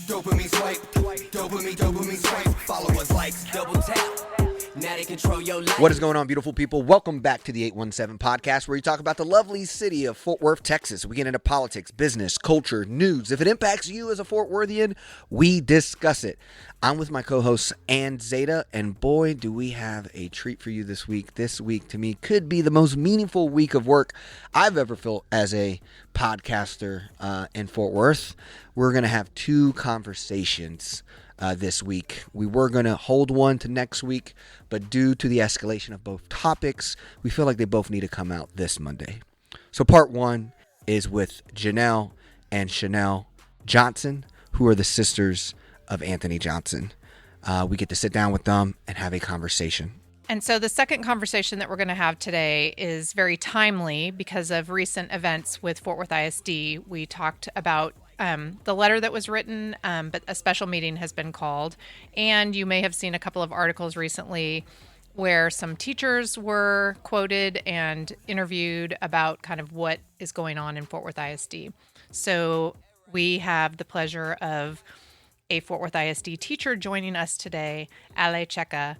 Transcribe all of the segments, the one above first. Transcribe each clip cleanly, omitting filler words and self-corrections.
Dopamine swipe, dopamine swipe. Followers, likes, double tap. Now they control your life. What is going on, beautiful people? Welcome back to the 817 podcast, where we talk about the lovely city of Fort Worth, Texas. We get into politics, business, culture, news. If it impacts you as a Fort Worthian, we discuss it. I'm with my co-hosts, Ann Zeta, and boy, do we have a treat for you this week. This week, to me, could be the most meaningful week of work I've ever felt as a podcaster in Fort Worth. We're going to have two conversations this week. We were going to hold one to next week, but due to the escalation of both topics, we feel like they both need to come out this Monday. So part one is with Janelle and Chanel Johnson, who are the sisters of Anthony Johnson. We get to sit down with them and have a conversation. And so the second conversation that we're going to have today is very timely because of recent events with Fort Worth ISD. We talked about the letter that was written, but a special meeting has been called. And you may have seen a couple of articles recently where some teachers were quoted and interviewed about kind of what is going on in Fort Worth ISD. So we have the pleasure of a Fort Worth ISD teacher joining us today, Ale Cheka,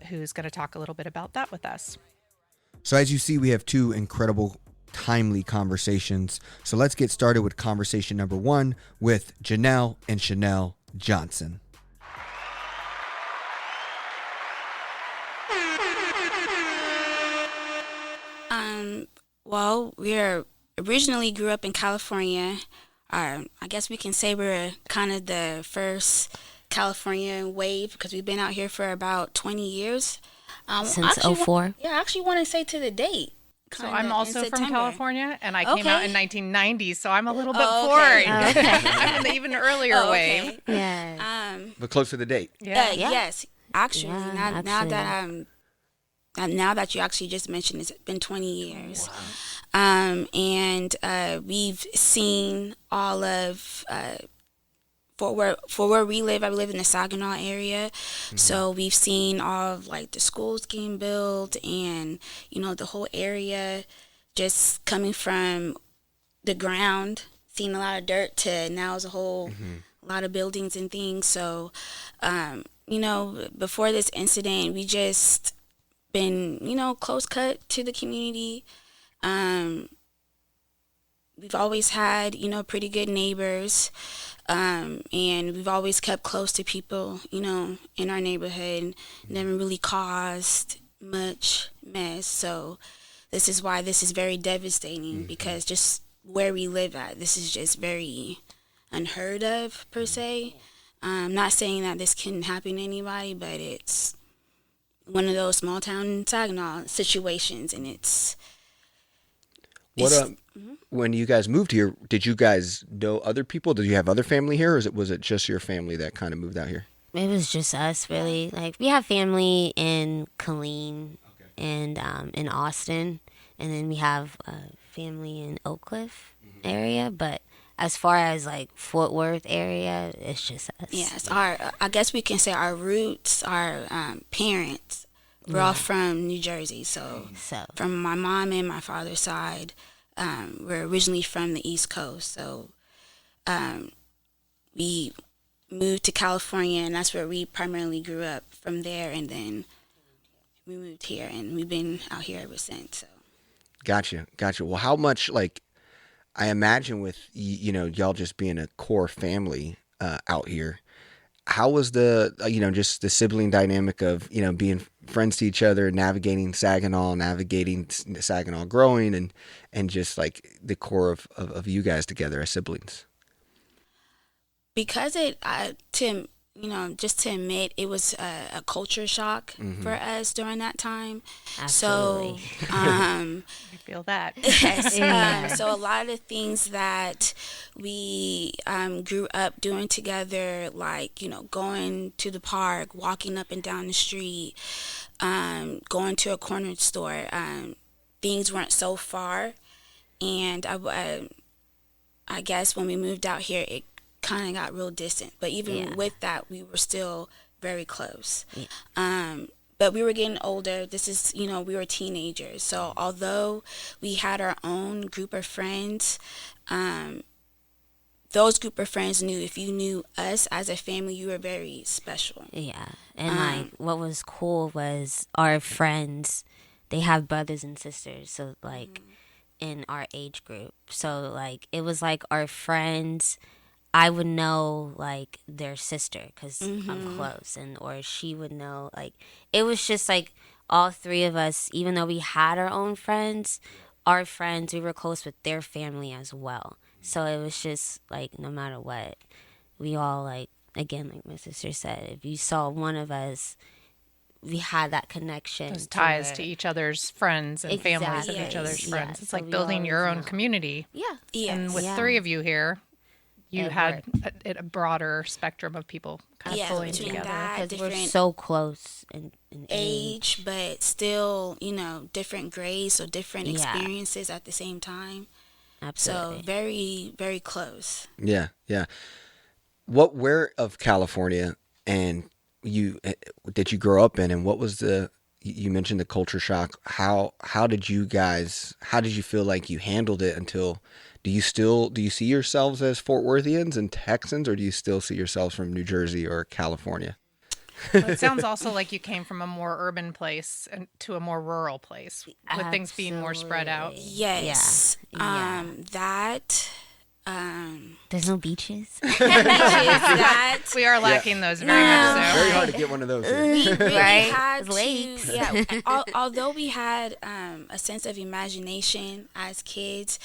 who's going to talk a little bit about that with us. So as you see, we have two incredible timely conversations. So let's get started with conversation number one with Janelle and Chanel Johnson. Well, originally grew up in California. I guess we can say we're kind of the first California wave because we've been out here for about 20 years. Since 2004? Yeah, I actually want to say to the date. So I'm also from California, and I came Okay. out in 1990, so I'm a little bit Oh, forward. okay. I'm in the even earlier wave. Yeah. But close to the date. Yeah. Yes. Actually, Yeah, now that you actually just mentioned it's been 20 years. Wow. And we've seen all of for where we live. I live in the Saginaw area, so we've seen all of like the schools getting built, and the whole area just coming from the ground, seeing a lot of dirt to now as a whole lot of buildings and things. So before this incident, we just been close cut to the community. We've always had pretty good neighbors. And we've always kept close to people, in our neighborhood, never really caused much mess. So this is why this is very devastating, because just where we live at, this is just very unheard of, per se. I'm not saying that this can happen to anybody, but it's one of those small town Saginaw situations, and When you guys moved here, did you guys know other people? Did you have other family here, or was it just your family that kind of moved out here? It was just us, really. Like, we have family in Killeen and in Austin, and then we have family in Oak Cliff area. But as far as like Fort Worth area, it's just us. Yes, I guess we can say our roots, our parents, we're all from New Jersey. So from my mom and my father's side. We're originally from the East Coast, so we moved to California, and that's where we primarily grew up from there, and then we moved here, and we've been out here ever since. So. Gotcha. Well, how much, I imagine with, y'all just being a core family out here, how was the, just the sibling dynamic of, being friends to each other, navigating Saginaw growing, and just like the core of you guys together as siblings? Because just to admit, it was a culture shock for us during that time. Absolutely. So, I feel that. Yes. So a lot of the things that we grew up doing together, like, going to the park, walking up and down the street, going to a corner store, things weren't so far. And I guess when we moved out here, it kind of got real distant, but even with that, we were still very close. But we were getting older. This is, we were teenagers. So although we had our own group of friends, those group of friends knew if you knew us as a family, you were very special. Yeah. And like what was cool was our friends, they have brothers and sisters, so like in our age group. So like it was like our friends, I would know like their sister cuz I'm close, and or she would know, like it was just like all three of us, even though we had our own friends, our friends, we were close with their family as well. So it was just like no matter what, we all like, again, like my sister said, if you saw one of us, we had that connection. Those ties where- to each other's friends and families of Exactly. each other's Yeah, friends. It's so like we building your always own know. community. Yeah. Yeah. And with Yeah. 3 of you here, you It had a broader spectrum of people kind of Yeah, pulling between together. that, Because we're different so close in age. age, but still, different grades, so different Yeah. experiences at the same time. Absolutely. So very, very close. Yeah, yeah. Where of California and you did you grow up in, and what was you mentioned the culture shock. How did you feel like you handled it until do you see yourselves as Fort Worthians and Texans, or do you still see yourselves from New Jersey or California? Well, it sounds also like you came from a more urban place and to a more rural place with things being more spread out. Absolutely. Yes. Yeah. That There's no beaches. that We are lacking those very much so. Very hard to get one of those here. we really Right? had to, Lakes. yeah. Although we had a sense of imagination as kids,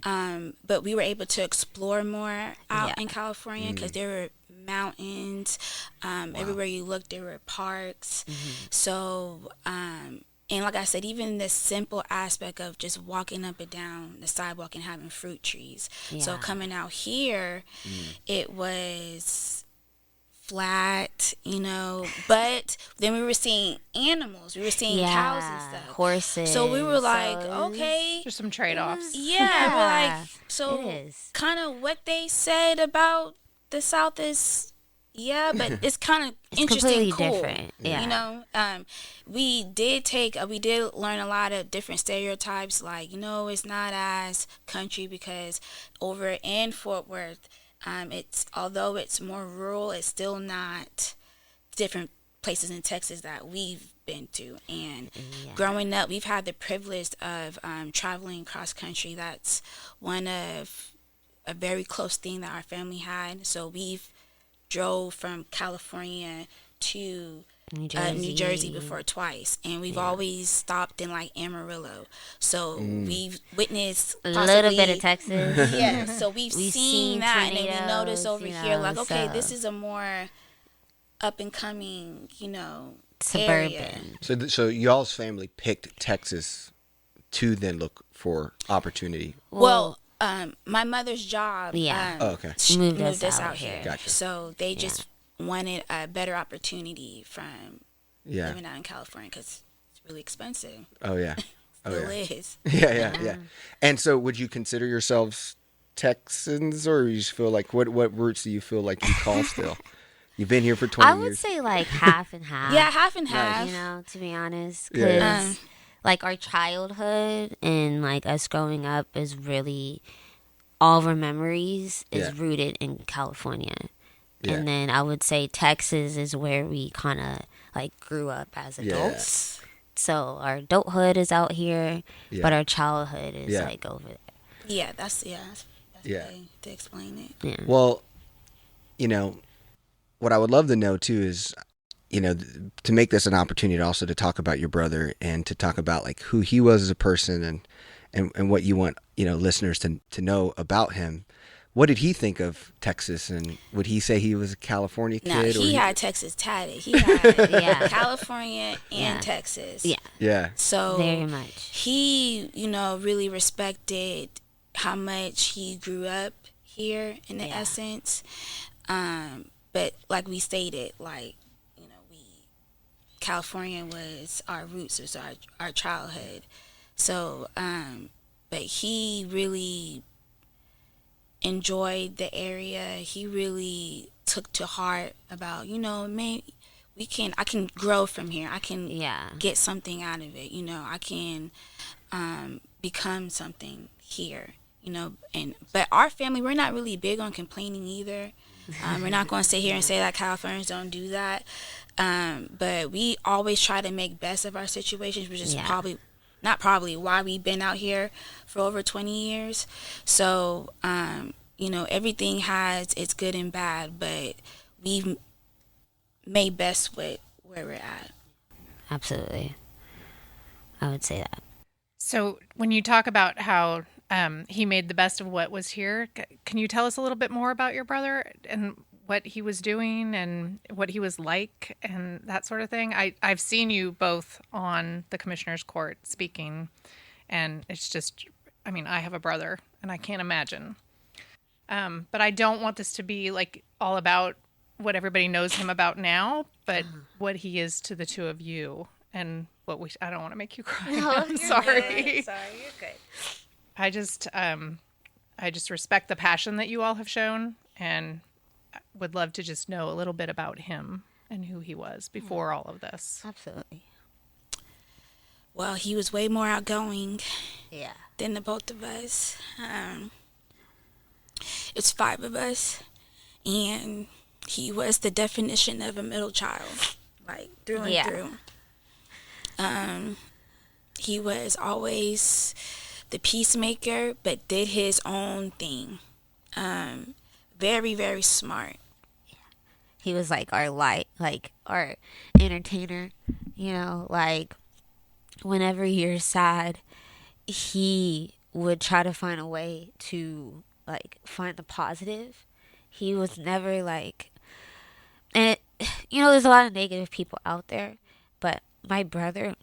but we were able to explore more out Yeah. in California because there were mountains. Everywhere you looked, there were parks. So, and like I said, even the simple aspect of just walking up and down the sidewalk and having fruit trees. So Yeah. coming out here, it was flat, but then we were seeing animals. We were seeing cows and stuff. Horses. So we were like, So it was- okay. There's some trade-offs. Yeah, we're Yeah, like, so it is. kind of what they said about the South is, yeah, but it's kind of interesting, completely cool. different, yeah. We did learn a lot of different stereotypes, like, it's not as country because over in Fort Worth, although it's more rural, it's still not different places in Texas that we've been to. And growing up, we've had the privilege of traveling cross country. That's one of a very close thing that our family had. So we've drove from California to New Jersey before twice, and we've always stopped in like Amarillo. So we've witnessed A little bit possibly- of Texas. yeah, so we've We've seen seen that, and then we notice tornadoes, over you here, know, like, okay, so- this is a more up and coming, Suburban. area. So y'all's family picked Texas to then look for opportunity. Well, my mother's job, Yeah. Oh, okay. she Moved moved us us out out here. here. Gotcha. So they just wanted a better opportunity from Yeah. living out in California because it's really expensive. Oh yeah. Oh Still yeah. is. Yeah. And so, would you consider yourselves Texans, or you just feel like what roots do you feel like you call still? You've been here for 20 I would years. say like half and half. Yeah, half and half. You know, to be honest, Yeah. because like our childhood and like us growing up is really all of our memories is Yeah. rooted in California. Yeah. And then I would say Texas is where we kind of like grew up as Yeah. adults. So our adulthood is out here, Yeah. but our childhood is Yeah. like over there. Yeah, that's Yeah. the way to explain it. Yeah. Well, what I would love to know too is, to make this an opportunity also to talk about your brother and to talk about like who he was as a person and what you want, listeners to know about him. What did he think of Texas, and would he say he was a California No, kid? he or had Texas tatted. He had Yeah. California and Yeah. Texas. Yeah. Yeah. So Very much. he, really respected how much he grew up here in the essence. But like we stated, like, California was our roots, was our childhood. So, but he really enjoyed the area. He really took to heart about, man, I can grow from here. I can Yeah. get something out of it. I can become something here. But our family, we're not really big on complaining either. We're not going to sit here and say that Californians don't do that. But we always try to make best of our situations, which is why we've been out here for over 20 years. So, everything has its good and bad, but we've made best with where we're at. Absolutely. I would say that. So when you talk about how he made the best of what was here, can you tell us a little bit more about your brother and what he was doing and what he was like and that sort of thing? I've seen you both on the commissioner's court speaking, and it's just, I mean, I have a brother and I can't imagine. But I don't want this to be like all about what everybody knows him about now, but what he is to the two of you and I don't want to make you cry. No, I'm sorry. Good. Sorry, you're good. I just respect the passion that you all have shown, and would love to just know a little bit about him and who he was before all of this. Absolutely. Well, he was way more outgoing Yeah. than the both of us. It's 5 of us, and he was the definition of a middle child, like through and through. He was always the peacemaker, but did his own thing. Very, very smart. He was like our light, like our entertainer, like whenever you're sad, he would try to find a way to like find the positive. He was never like, and there's a lot of negative people out there, but my brother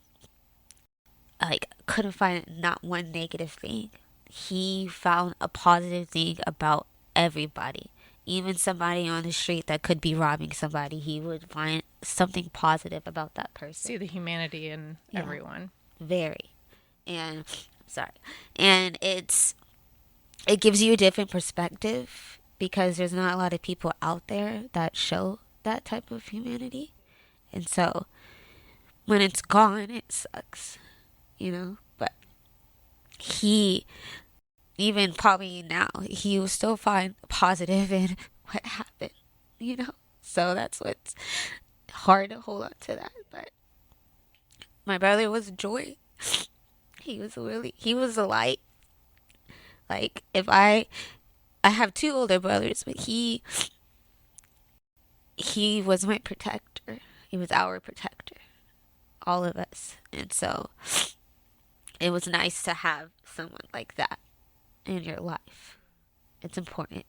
like couldn't find not one negative thing. He found a positive thing about everybody. Even somebody on the street that could be robbing somebody, he would find something positive about that person. See the humanity in everyone. Very. And it gives you a different perspective because there's not a lot of people out there that show that type of humanity. And so when it's gone, it sucks, but he, even probably now, he will still find positive in what happened, so that's what's hard to hold on to that. But my brother was joy. He was a light. Like, if I have 2 older brothers, but he was my protector. He was our protector, all of us. And so it was nice to have someone like that in your life. It's important.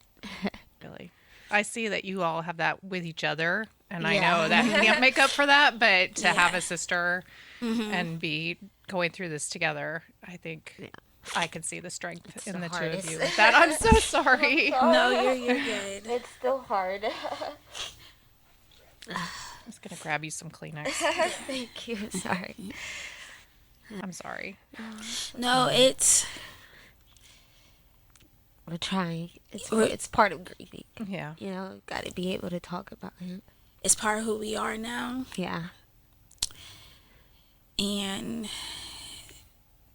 Really. I see that you all have that with each other, and I know that you can't make up for that, but to have a sister and be going through this together, I think I could see the strength in the hardest. 2 of you. With that, I'm so sorry. No, you're good. It's still hard. I'm just going to grab you some Kleenex. Thank you. Sorry. I'm sorry. No, we're trying. It's part of grieving. Yeah. Got to be able to talk about him. It's part of who we are now. Yeah. And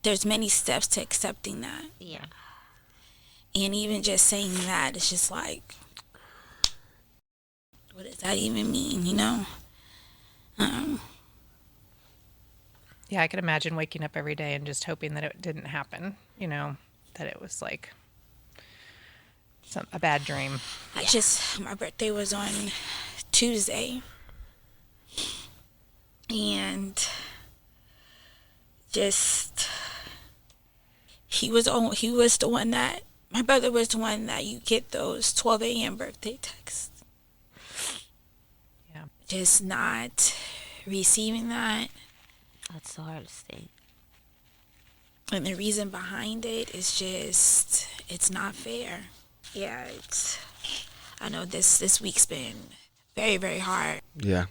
there's many steps to accepting that. Yeah. And even just saying that, it's just like, what does that even mean, Yeah, I could imagine waking up every day and just hoping that it didn't happen, that it was like a bad dream. My birthday was on Tuesday, and my brother was the one that you get those 12 a.m. birthday texts. Yeah. Just not receiving that. That's the hardest thing. And the reason behind it is just, it's not fair. Yeah, I know this week's been very, very hard. Yeah.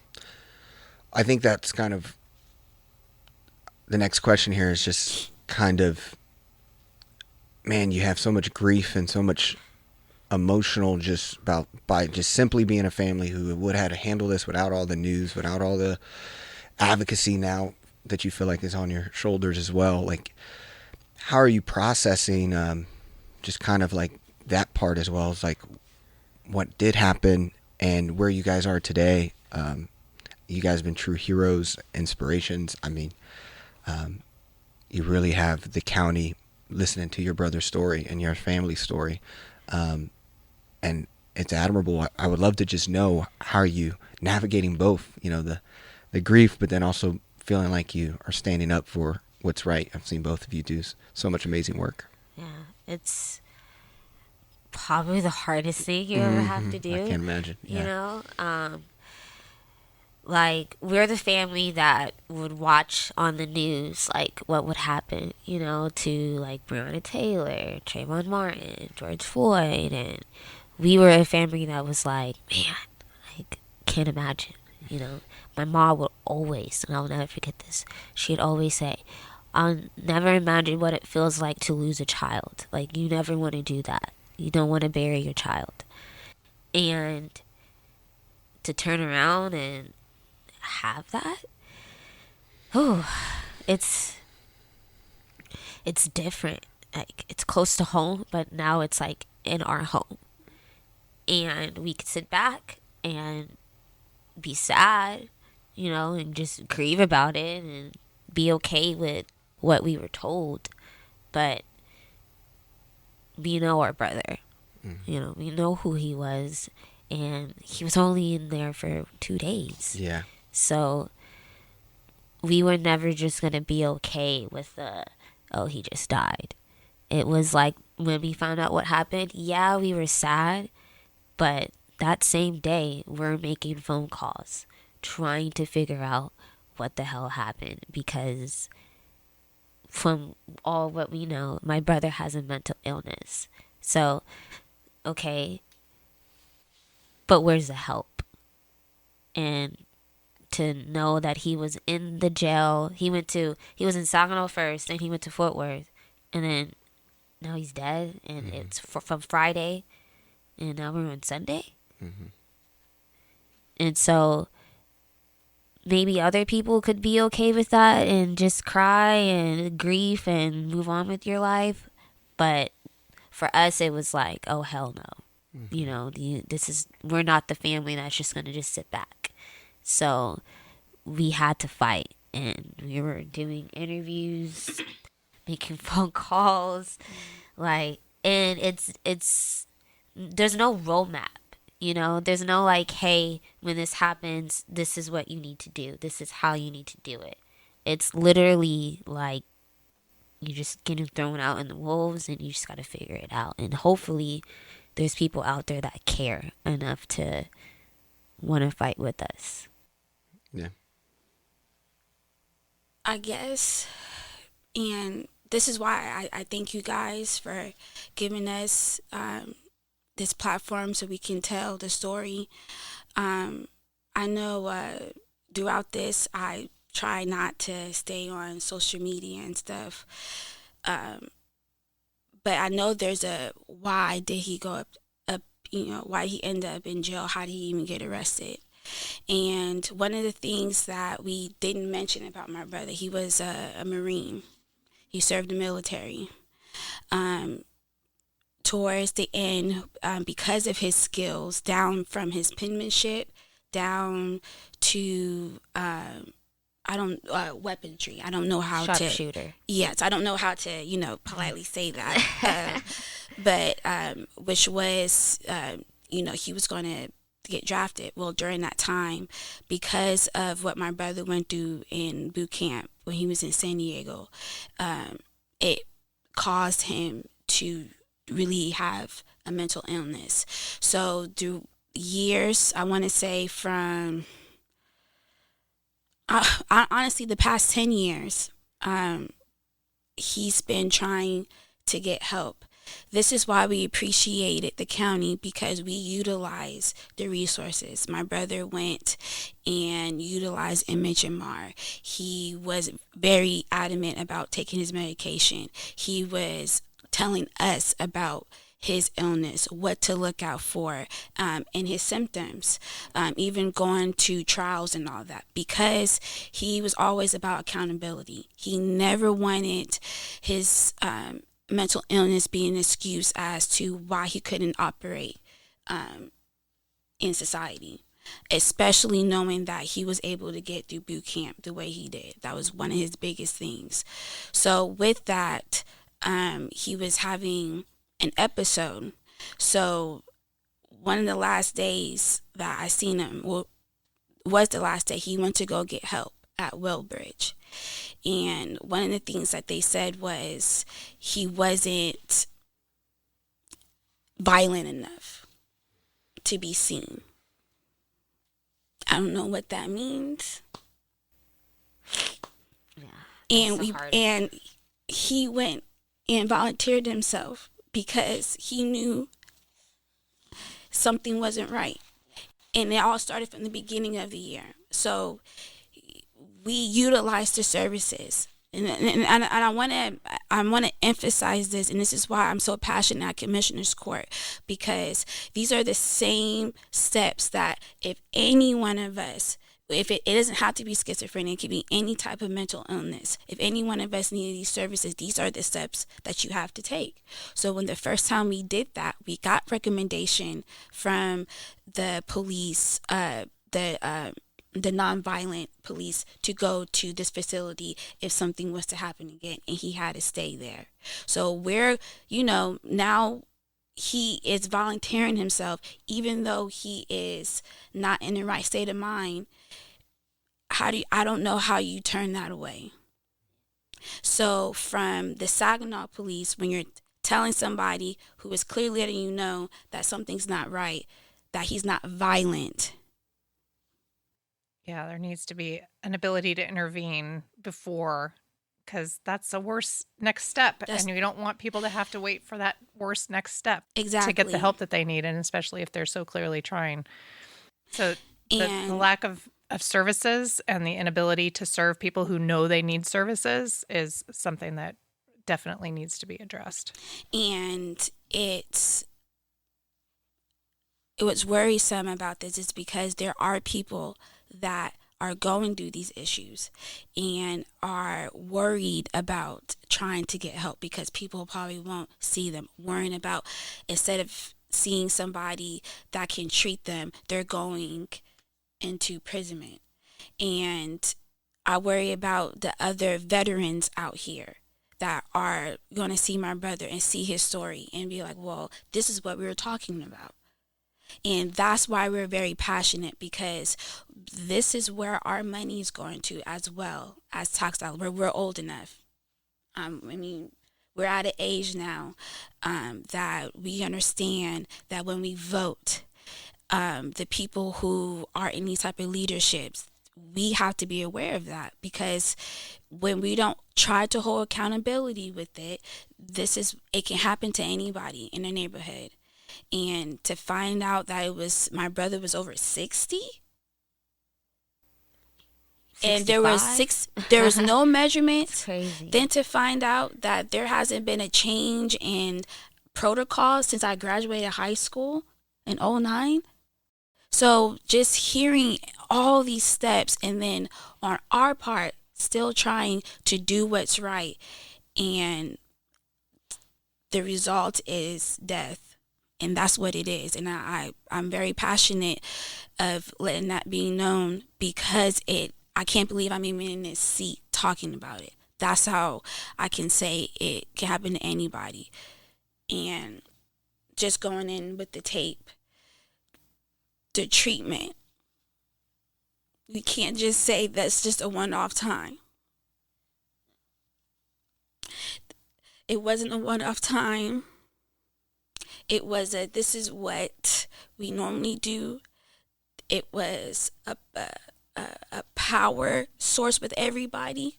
I think that's kind of the next question here is just kind of, man, you have so much grief and so much emotional by simply being a family who would have to handle this without all the news, without all the advocacy now that you feel like is on your shoulders as well. Like, how are you processing just kind of like that part as well as like what did happen and where you guys are today. You guys have been true heroes, inspirations. I mean, you really have the county listening to your brother's story and your family's story. And it's admirable. I would love to just know how are you navigating both, you know, the grief, but then also feeling like you are standing up for what's right. I've seen both of you do so much amazing work. Yeah, it's probably the hardest thing you ever have to do. I can't imagine. You know, like we're the family that would watch on the news like what would happen, you know, to like Breonna Taylor, Trayvon Martin, George Floyd, and we were a family that was like, man, like can't imagine, you know. My mom would always, and I'll never forget this, she'd always say, I'll never imagine what it feels like to lose a child. Like, you never want to do that. You don't want to bury your child. And to turn around and have that, oh, it's different. Like, it's close to home, but now it's like in our home. And we could sit back and be sad, you know, and just grieve about it and be okay with what we were told. But we know our brother. You know, we know who he was, and he was only in there for 2 days. Yeah. So we were never just going to be okay with oh, he just died. It was like when we found out what happened, yeah, we were sad, but that same day we're making phone calls trying to figure out what the hell happened, because from all what we know, my brother has a mental illness. So, okay, but where's the help? And to know that he was in the jail, he was in Saginaw first, then he went to Fort Worth, and then now he's dead, and it's from Friday, and now we're on Sunday. And so maybe other people could be okay with that and just cry and grief and move on with your life. But for us, it was like, oh, hell no. You know, we're not the family that's just going to just sit back. So we had to fight, and we were doing interviews, making phone calls, like, and it's there's no roadmap. You know, there's no like, hey, when this happens, this is what you need to do. This is how you need to do it. It's literally like you're just getting thrown out in the wolves, and you just got to figure it out. And hopefully there's people out there that care enough to want to fight with us. Yeah. I guess, and this is why I thank you guys for giving us this platform so we can tell the story. I know throughout this, I try not to stay on social media and stuff, but I know there's a why did he go up, you know, why he ended up in jail, how did he even get arrested. And one of the things that we didn't mention about my brother, he was a Marine. He served the military. Towards the end, because of his skills, down from his penmanship, down to weaponry. I don't know how to Sharpshooter. Yes, I don't know how to, you know, politely say that. But which was, you know, he was going to get drafted. Well, during that time, because of what my brother went through in boot camp when he was in San Diego, it caused him to really have a mental illness. So through years, I want to say from honestly the past 10 years, he's been trying to get help. This is why we appreciated the county, because we utilize the resources. My brother went and utilized MHMR. He was very adamant about taking his medication. He was telling us about his illness, what to look out for, and his symptoms, even going to trials and all that, because he was always about accountability. He never wanted his mental illness be an excuse as to why he couldn't operate in society, especially knowing that he was able to get through boot camp the way he did. That was one of his biggest things. So with that, he was having an episode. So one of the last days that I seen him, was the last day he went to go get help at Wellbridge. And one of the things that they said was he wasn't violent enough to be seen. I don't know what that means. Yeah, And he went and volunteered himself because he knew something wasn't right. And it all started from the beginning of the year. So we utilized the services. And I want to emphasize this, and this is why I'm so passionate at Commissioner's Court, because these are the same steps that if any one of us, if it doesn't have to be schizophrenia, it could be any type of mental illness. If any one of us needed these services, these are the steps that you have to take. So when the first time we did that, we got recommendation from the police, the nonviolent police, to go to this facility if something was to happen again, and he had to stay there. So now he is volunteering himself, even though he is not in the right state of mind. I don't know how you turn that away. So from the Saginaw police, when you're telling somebody who is clearly letting you know that something's not right, that he's not violent. Yeah, there needs to be an ability to intervene before, because that's a worse next step. And you don't want people to have to wait for that worst next step Exactly. to get the help that they need, and especially if they're so clearly trying. So the lack of services and the inability to serve people who know they need services is something that definitely needs to be addressed. And what's worrisome about this is because there are people that are going through these issues and are worried about trying to get help because people probably won't see them, worrying about, instead of seeing somebody that can treat them, they're going into imprisonment. And I worry about the other veterans out here that are going to see my brother and see his story and be like, well, this is what we were talking about. And that's why we're very passionate, because this is where our money is going to, as well as tax dollars. We're old enough. We're at an age now that we understand that when we vote, the people who are in these type of leaderships, we have to be aware of that, because when we don't try to hold accountability with it, it can happen to anybody in the neighborhood. And to find out that my brother was over 60, and there was no measurement. It's crazy. Then to find out that there hasn't been a change in protocol since I graduated high school in 2009. So just hearing all these steps, and then on our part still trying to do what's right, and the result is death. And that's what it is. And I'm very passionate of letting that be known, because I can't believe I'm even in this seat talking about it. That's how I can say it can happen to anybody. And just going in with the tape, the treatment, we can't just say that's just a one-off time. It wasn't a one-off time. It was this is what we normally do. It was a power source with everybody.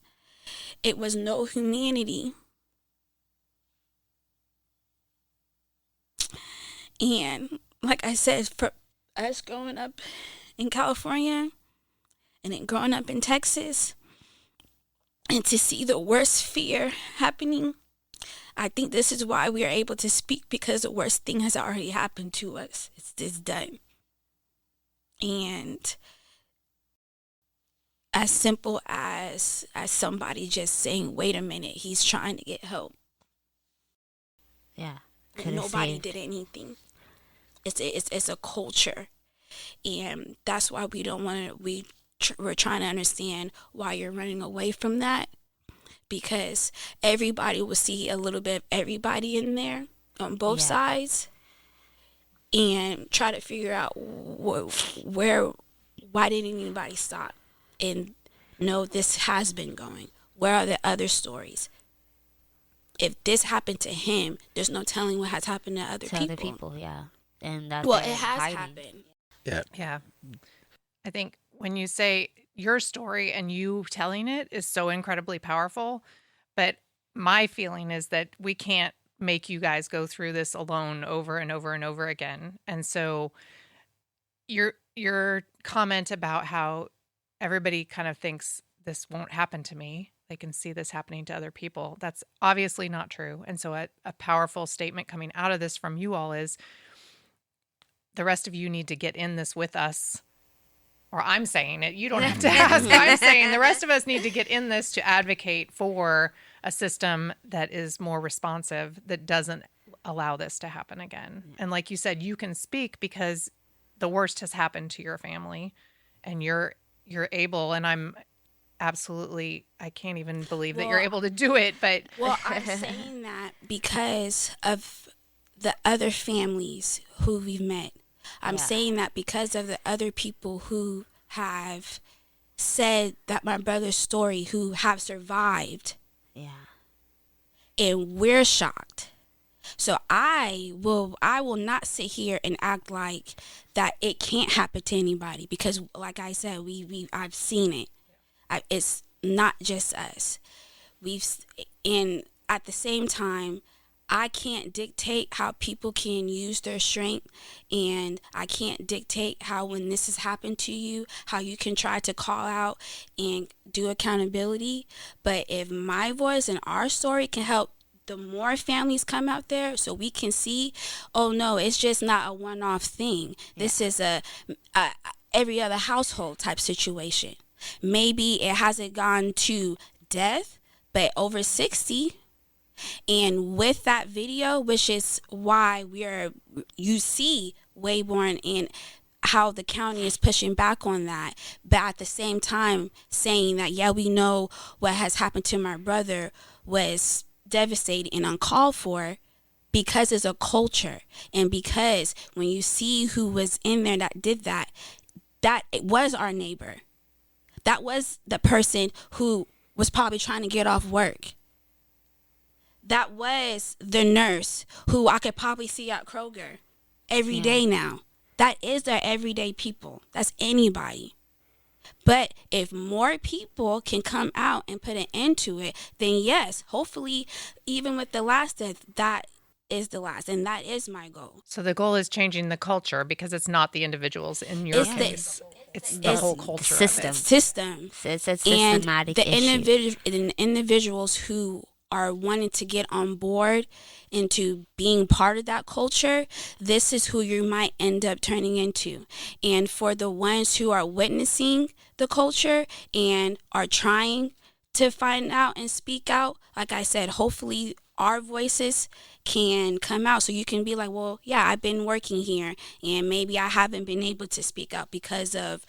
It was no humanity. And like I said, for us growing up in California and then growing up in Texas, and to see the worst fear happening, I think this is why we are able to speak, because the worst thing has already happened to us. It's done. And as simple as somebody just saying, wait a minute, he's trying to get help. Yeah. Nobody did anything. It's a culture, and that's why we don't want to. We're trying to understand why you're running away from that, because everybody will see a little bit of everybody in there on both sides, and try to figure out why didn't anybody stop and know this has been going. Where are the other stories? If this happened to him, there's no telling what has happened to other people. Yeah. And that's Well, it has happened. Yeah. Yeah. I think when you say your story and you telling it is so incredibly powerful, but my feeling is that we can't make you guys go through this alone over and over and over again. And so your comment about how everybody kind of thinks this won't happen to me, they can see this happening to other people, that's obviously not true. And so a powerful statement coming out of this from you all is the rest of you need to get in this with us. Or I'm saying it, you don't have to ask. I'm saying the rest of us need to get in this to advocate for a system that is more responsive, that doesn't allow this to happen again. And like you said, you can speak because the worst has happened to your family, and you're able, and I'm absolutely, I can't even believe that you're able to do it. But well, I'm saying that because of the other families who we've met. I'm saying that because of the other people who have said that my brother's story, who have survived. Yeah. And we're shocked. So I will not sit here and act like that it can't happen to anybody, because like I said, I've seen it. It's not just us. And at the same time, I can't dictate how people can use their strength, and I can't dictate how, when this has happened to you, how you can try to call out and do accountability. But if my voice and our story can help the more families come out there, so we can see, oh no, it's just not a one-off thing. This is a every other household type situation. Maybe it hasn't gone to death, but over 60. And with that video, which is why you see Wayborn and how the county is pushing back on that, but at the same time saying that, yeah, we know what has happened to my brother was devastating and uncalled for, because it's a culture. And because when you see who was in there that did that, it was our neighbor. That was the person who was probably trying to get off work. That was the nurse who I could probably see at Kroger every day now. That is their everyday people. That's anybody. But if more people can come out and put an end to it, then yes, hopefully, even with the last death, that is the last. And that is my goal. so the goal is changing the culture, because it's not the individuals in your case. It's the whole culture system. of it. System. It's a systematic and issue. individuals who are wanting to get on board into being part of that culture, this is who you might end up turning into. And for the ones who are witnessing the culture and are trying to find out and speak out, like I said, hopefully our voices can come out, so you can be like, well, yeah, I've been working here, and maybe I haven't been able to speak out because of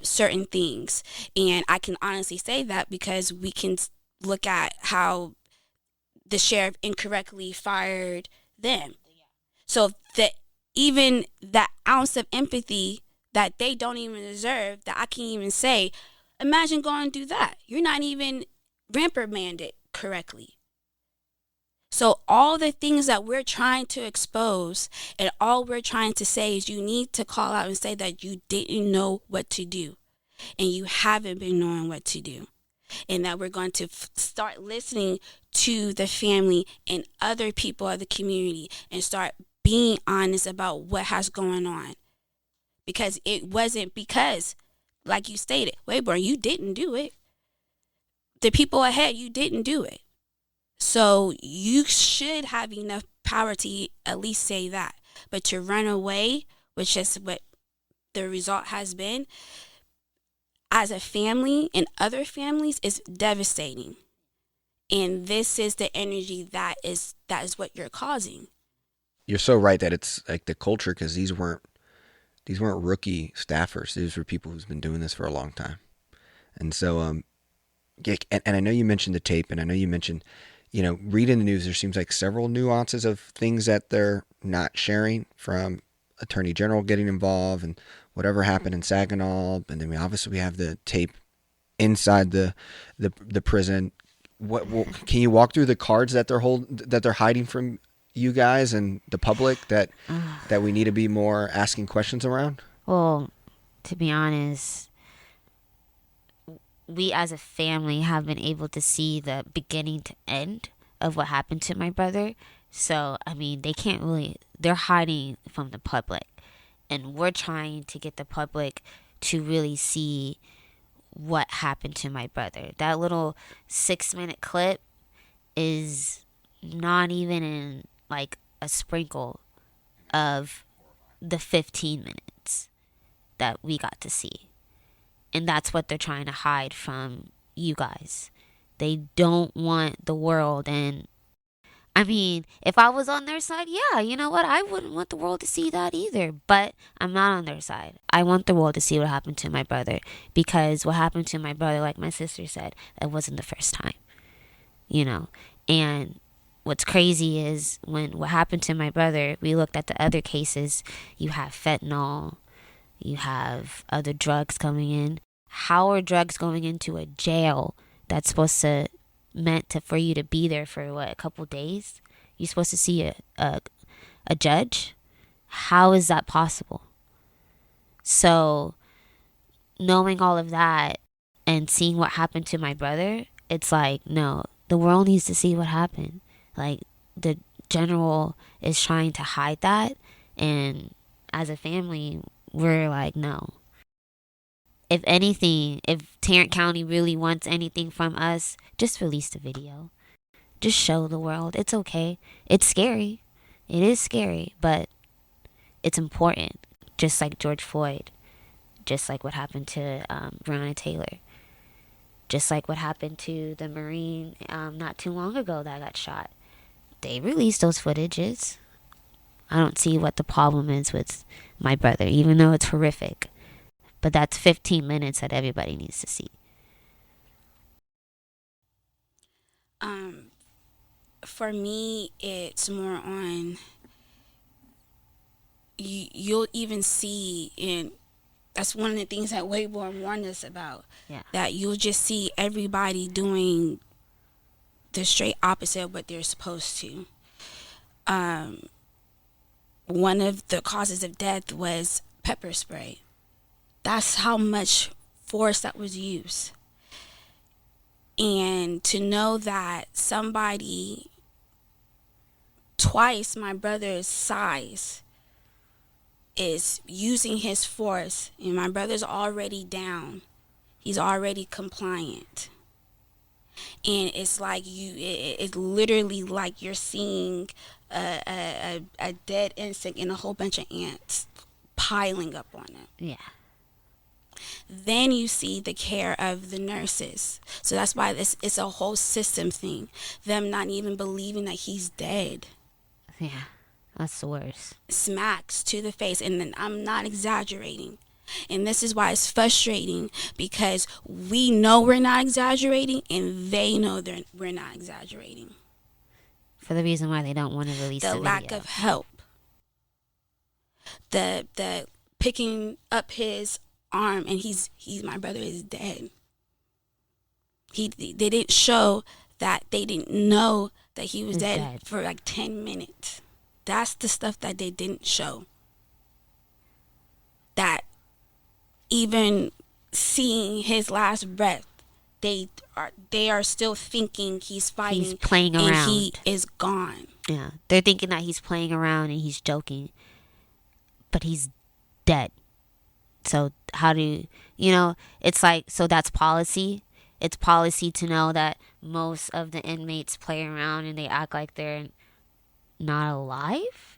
certain things. And I can honestly say that because we can look at how the sheriff incorrectly fired them. So that even that ounce of empathy that they don't even deserve, that I can't even say, imagine going and do that. You're not even reprimanded correctly. So all the things that we're trying to expose, and all we're trying to say is you need to call out and say that you didn't know what to do, and you haven't been knowing what to do. And that we're going to start listening to the family and other people of the community and start being honest about what has going on. Because it wasn't because, like you stated, Wayborn, you didn't do it. The people ahead, you didn't do it. So you should have enough power to at least say that. But to run away, which is what the result has been, as a family and other families, is devastating. And this is the energy that is what you're causing. You're so right that it's like the culture, because these weren't rookie staffers. These were people who's been doing this for a long time. And so, and I know you mentioned the tape, and I know you mentioned, reading the news, there seems like several nuances of things that they're not sharing, from Attorney General getting involved and whatever happened in Saginaw. And then we have the tape inside the prison. What can you walk through the cards that they're hiding from you guys and the public that we need to be more asking questions around? Well, to be honest, we as a family have been able to see the beginning to end of what happened to my brother. So, I mean, they're hiding from the public. And we're trying to get the public to really see what happened to my brother. That little 6-minute clip is not even in like a sprinkle of the 15 minutes that we got to see. And that's what they're trying to hide from you guys. They don't want the world. And I mean, if I was on their side, yeah, you know what? I wouldn't want the world to see that either. But I'm not on their side. I want the world to see what happened to my brother. Because what happened to my brother, like my sister said, that wasn't the first time. And what's crazy is what happened to my brother, we looked at the other cases. You have fentanyl. You have other drugs coming in. How are drugs going into a jail that's meant for you to be there for a couple days? You're supposed to see a judge? How is that possible? So, knowing all of that and seeing what happened to my brother, it's like, no, the world needs to see what happened. Like, the general is trying to hide that, and as a family, we're like, no. If anything, if Tarrant County really wants anything from us, just release the video. Just show the world. It's okay. It's scary. It is scary, but it's important. Just like George Floyd. Just like what happened to Breonna Taylor. Just like what happened to the Marine not too long ago that got shot. They released those footages. I don't see what the problem is with my brother, even though it's horrific. But that's 15 minutes that everybody needs to see. For me, it's more on, you'll even see, and that's one of the things that Wayborn warned us about, that you'll just see everybody doing the straight opposite of what they're supposed to. One of the causes of death was pepper spray. That's how much force that was used. And to know that somebody twice my brother's size is using his force, and my brother's already down, he's already compliant, and it's like it's literally like you're seeing a dead insect and a whole bunch of ants piling up on it. Yeah. Then you see the care of the nurses. So that's why it's a whole system thing. Them not even believing that he's dead. Yeah, that's the worst. Smacks to the face, and then I'm not exaggerating. And this is why it's frustrating, because we know we're not exaggerating, and they know we're not exaggerating. For the reason why they don't want to release the video. lack of help. The picking up his arm, and he's my brother is dead. They didn't show that, they didn't know that he was dead for like 10 minutes. That's the stuff that they didn't show. That even seeing his last breath, they are still thinking he's fighting. He's playing around. And he is gone. Yeah, they're thinking that he's playing around and he's joking. But he's dead. So how do it's like, so that's policy. It's policy to know that most of the inmates play around and they act like they're not alive.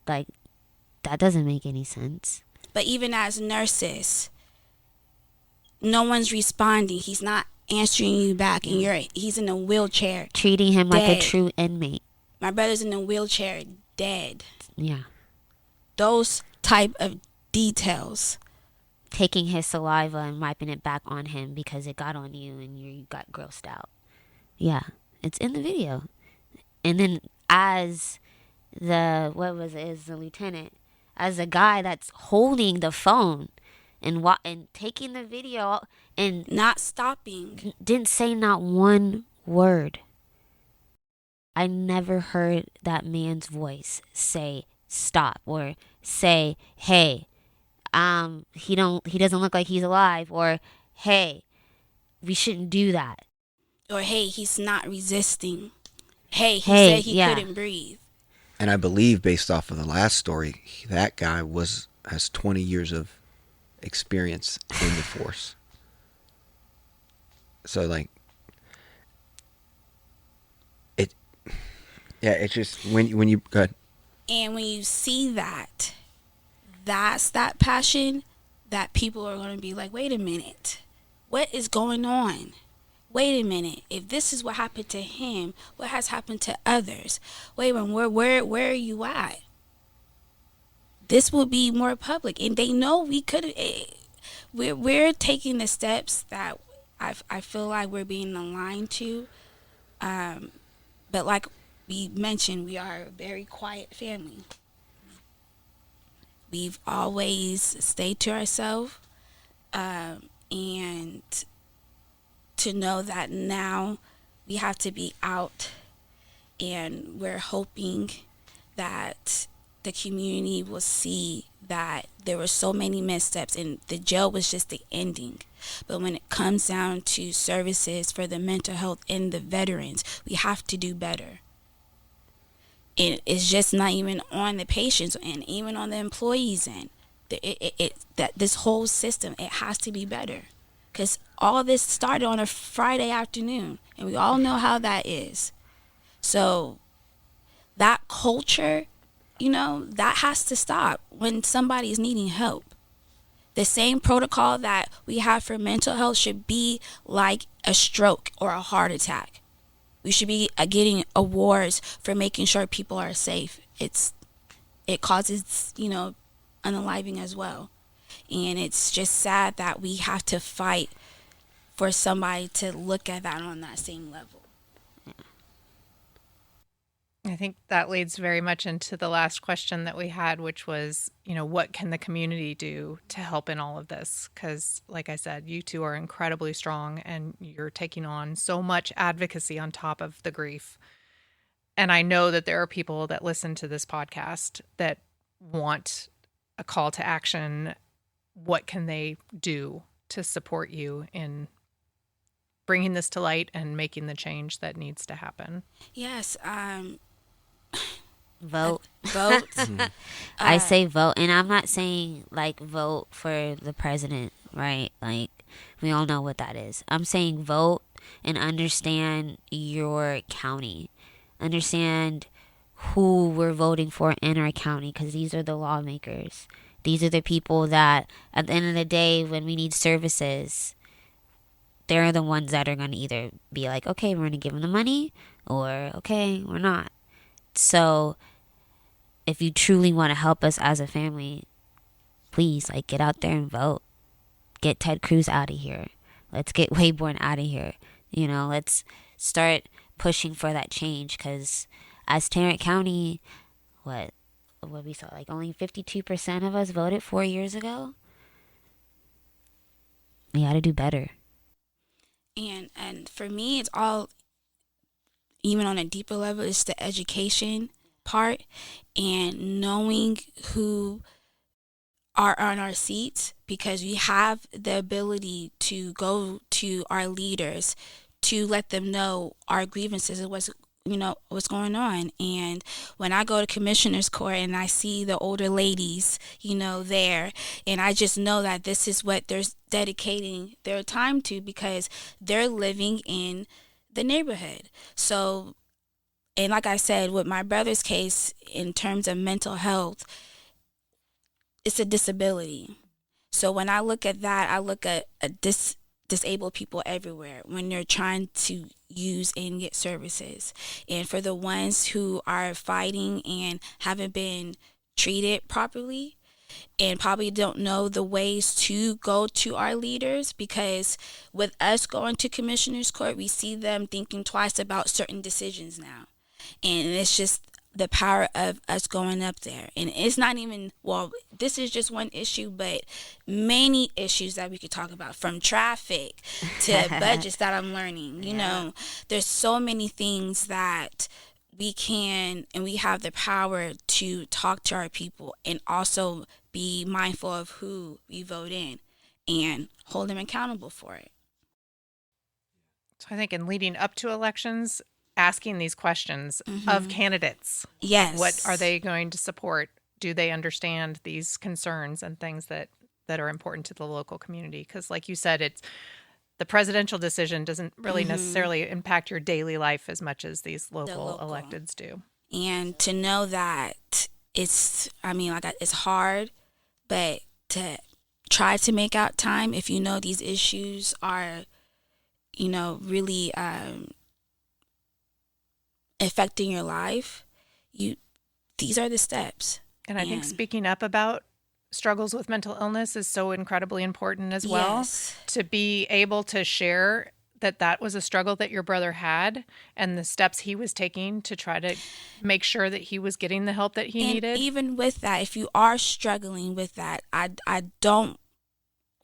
Like, that doesn't make any sense. But even as nurses, no one's responding. He's not answering you back, and he's in a wheelchair. Treating him like a Dead. true inmate. My brother's in a wheelchair, dead. Yeah. Those type of details. Taking his saliva and wiping it back on him because it got on you and you got grossed out. Yeah, it's in the video. And then as the lieutenant, as the guy that's holding the phone and taking the video and Not stopping. didn't say not one word. I never heard that man's voice say stop or say, hey, he doesn't look like he's alive, or hey, we shouldn't do that. Or, hey, he's not resisting. Hey, he Hey, said he yeah. couldn't breathe. And I believe, based off of the last story, that guy has 20 years of experience in the force. So, like, it's just when you go ahead. And when you see that, that's that passion that people are going to be like, wait a minute, what is going on? Wait a minute, if this is what happened to him, what has happened to others? Wait a minute, where are you at? This will be more public, and they know we could. We're taking the steps that I feel like we're being aligned to, but like we mentioned, we are a very quiet family. We've always stayed to ourselves, and to know that now we have to be out, and we're hoping that the community will see that there were so many missteps and the jail was just the ending. But when it comes down to services for the mental health and the veterans, we have to do better. And it's just not even on the patients and even on the employees end. That this whole system, it has to be better. Because all this started on a Friday afternoon, and we all know how that is. So that culture, that has to stop when somebody's needing help. The same protocol that we have for mental health should be like a stroke or a heart attack. We should be getting awards for making sure people are safe. It causes, unaliving as well. And it's just sad that we have to fight for somebody to look at that on that same level. I think that leads very much into the last question that we had, which was, what can the community do to help in all of this? Because, like I said, you two are incredibly strong and you're taking on so much advocacy on top of the grief. And I know that there are people that listen to this podcast that want a call to action. What can they do to support you in bringing this to light and making the change that needs to happen? Yes, Vote. vote. I say vote, and I'm not saying like vote for the president, right? Like we all know what that is. I'm saying vote and understand your county. Understand who we're voting for in our county, because these are the lawmakers. These are the people that at the end of the day, when we need services, they're the ones that are going to either be like, okay, we're going to give them the money, or okay, we're not. So if you truly want to help us as a family, please, get out there and vote. Get Ted Cruz out of here. Let's get Wayborn out of here. Let's start pushing for that change, because as Tarrant County, what we saw, only 52% of us voted 4 years ago. We got to do better. And for me, it's all, even on a deeper level, it's the education part and knowing who are on our seats, because we have the ability to go to our leaders to let them know our grievances and what's going on. And when I go to commissioner's court and I see the older ladies, there, and I just know that this is what they're dedicating their time to, because they're living in the neighborhood. So, and like I said, with my brother's case, in terms of mental health, it's a disability. So when I look at that, I look at disabled people everywhere when they're trying to use and get services. And for the ones who are fighting and haven't been treated properly and probably don't know the ways to go to our leaders, because with us going to commissioner's court, we see them thinking twice about certain decisions now. And it's just the power of us going up there. And it's not even, well, this is just one issue, but many issues that we could talk about, from traffic to budgets that I'm learning. You know, there's so many things that we can, and we have the power to talk to our people and also be mindful of who we vote in and hold them accountable for it. So I think in leading up to elections, asking these questions of candidates. Yes. What are they going to support? Do they understand these concerns and things that are important to the local community? Because like you said, it's the presidential decision doesn't really necessarily impact your daily life as much as these local electeds do. And to know that it's hard, but to try to make out time if you know these issues are, really affecting your life, these are the steps. And I think speaking up about struggles with mental illness is so incredibly important as well. Yes. To be able to share that was a struggle that your brother had and the steps he was taking to try to make sure that he was getting the help that he needed. Even with that, if you are struggling with that, I don't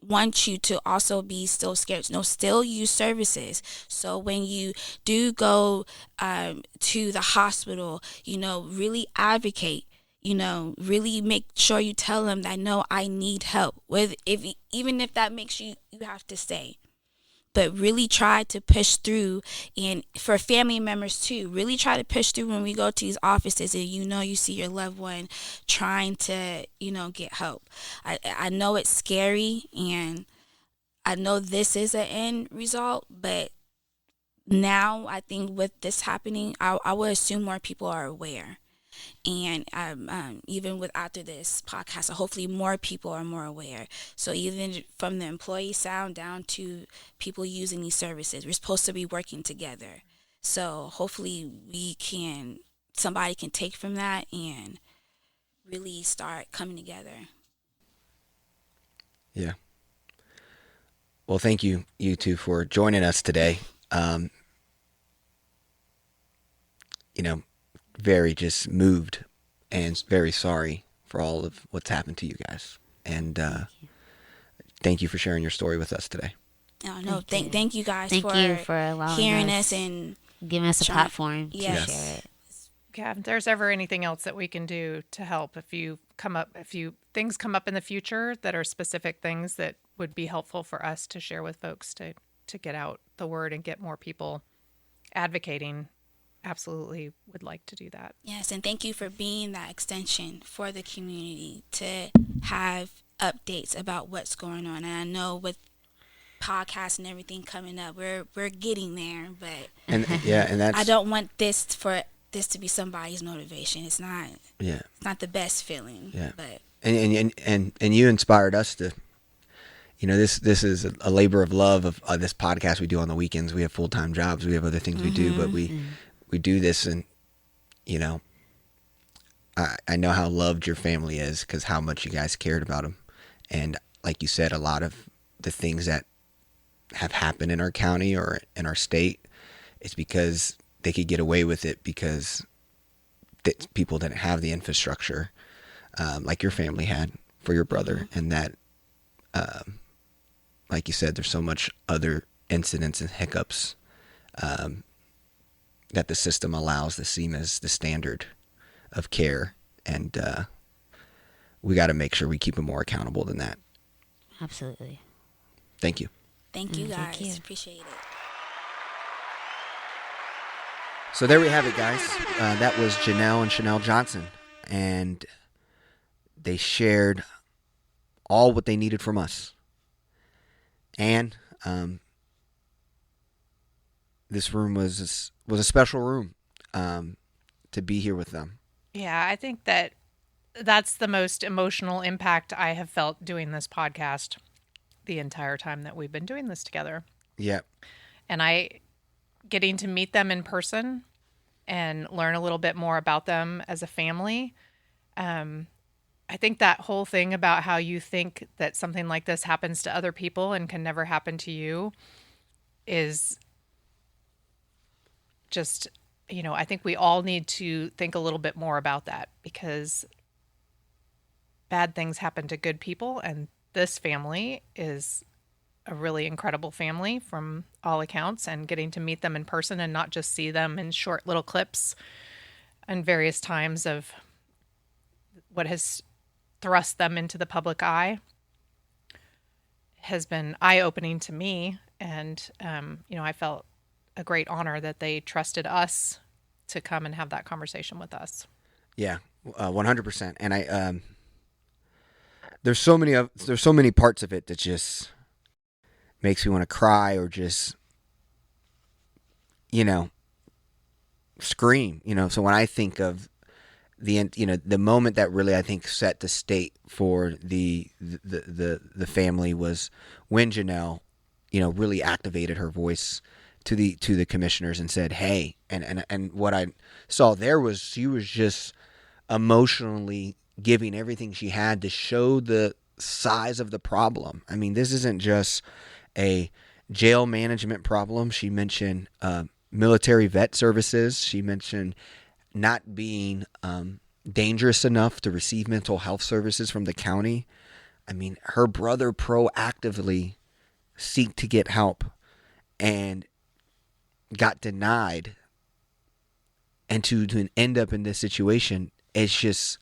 want you to also be still scared. No, still use services. So when you do go to the hospital, really advocate. Really make sure you tell them that, no, I need help. Even if that makes you have to stay. But really try to push through, and for family members too, really try to push through when we go to these offices and you see your loved one trying to, get help. I know it's scary, and I know this is an end result, but now I think with this happening, I would assume more people are aware. And even with after this podcast, so hopefully more people are more aware. So even from the employee sound down to people using these services, we're supposed to be working together. So hopefully somebody can take from that and really start coming together. Yeah. Well, thank you two for joining us today. Very just moved and very sorry for all of what's happened to you guys. And thank you for sharing your story with us today. Thank you guys for allowing hearing us and giving us a platform to share it. Yeah, if there's ever anything else that we can do to help, if things come up in the future that are specific things that would be helpful for us to share with folks to get out the word and get more people advocating, absolutely would like to do that. Yes, and thank you for being that extension for the community to have updates about what's going on. And I know with podcasts and everything coming up, we're getting there, but and that's, I don't want this to be somebody's motivation. It's not. Yeah. It's not the best feeling. Yeah. But and you inspired us to. This is a labor of love of this podcast we do on the weekends. We have full-time jobs. We have other things we do, but we do this, and I know how loved your family is because how much you guys cared about them. And like you said, a lot of the things that have happened in our county or in our state, it's because they could get away with it because people didn't have the infrastructure like your family had for your brother. And that, like you said, there's so much other incidents and hiccups that the system allows to seem as the standard of care. And we got to make sure we keep them more accountable than that. Absolutely. Thank you. Thank you, guys. Thank you. Appreciate it. So there we have it, guys. That was Janelle and Chanel Johnson. And they shared all what they needed from us. And this room was a special room to be here with them. Yeah, I think that's the most emotional impact I have felt doing this podcast. the entire time that we've been doing this together. Yeah. And getting to meet them in person and learn a little bit more about them as a family. I think that whole thing about how you think that something like this happens to other people and can never happen to you is just, I think we all need to think a little bit more about that, because bad things happen to good people, and this family is a really incredible family from all accounts, and getting to meet them in person and not just see them in short little clips and various times of what has thrust them into the public eye has been eye-opening to me. And, I felt a great honor that they trusted us to come and have that conversation with us. Yeah, 100%. And there's so many parts of it that just makes me want to cry or just, scream. So when I think of the moment that really, I think, set the state for the family was when Janelle, really activated her voice to the commissioners and said, "Hey," and what I saw there was she was just emotionally giving everything she had to show the size of the problem. I mean, this isn't just a jail management problem. She mentioned military vet services. She mentioned not being dangerous enough to receive mental health services from the county. I mean, her brother proactively seeked to get help and got denied, and to end up in this situation, it's just,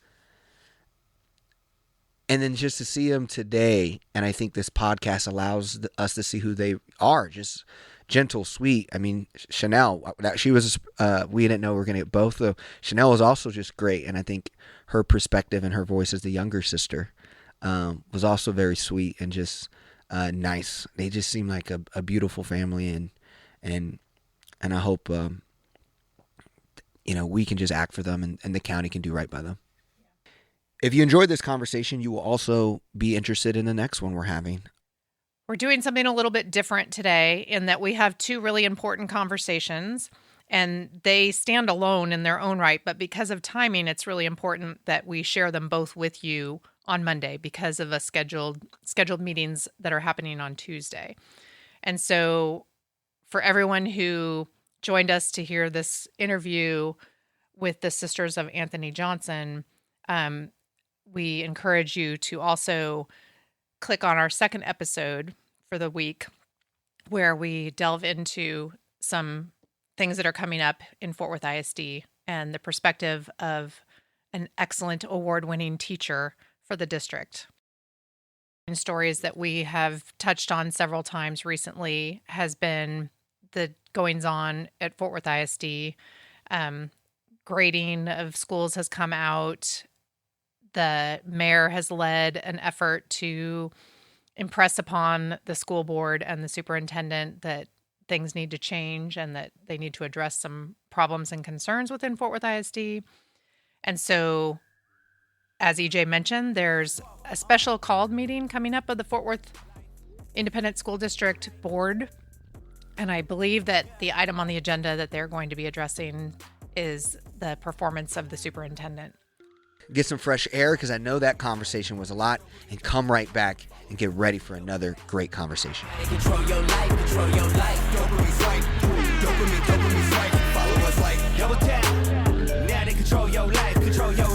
and then just to see them today, and I think this podcast allows us to see who they are, just gentle, sweet. I mean, Chanel, she was, we didn't know we were going to get both, though. Chanel was also just great, and I think her perspective and her voice as the younger sister was also very sweet and just nice. They just seem like a beautiful family, and I hope we can just act for them, and the county can do right by them. If you enjoyed this conversation, you will also be interested in the next one we're having. We're doing something a little bit different today in that we have two really important conversations, and they stand alone in their own right. But because of timing, it's really important that we share them both with you on Monday because of a scheduled meetings that are happening on Tuesday. And so for everyone who joined us to hear this interview with the Sisters of Anthony Johnson, we encourage you to also click on our second episode for the week, where we delve into some things that are coming up in Fort Worth ISD and the perspective of an excellent award-winning teacher for the district. And stories that we have touched on several times recently has been the goings-on at Fort Worth ISD. Grading of schools has come out. The mayor has led an effort to impress upon the school board and the superintendent that things need to change and that they need to address some problems and concerns within Fort Worth ISD. And so, as EJ mentioned, there's a special called meeting coming up of the Fort Worth Independent School District Board. And I believe that the item on the agenda that they're going to be addressing is the performance of the superintendent. Get some fresh air, because I know that conversation was a lot, and come right back and get ready for another great conversation. Control your life, control your life. Dopamine swipe, dopamine swipe. Follow us like double tap. Now they control your life, control your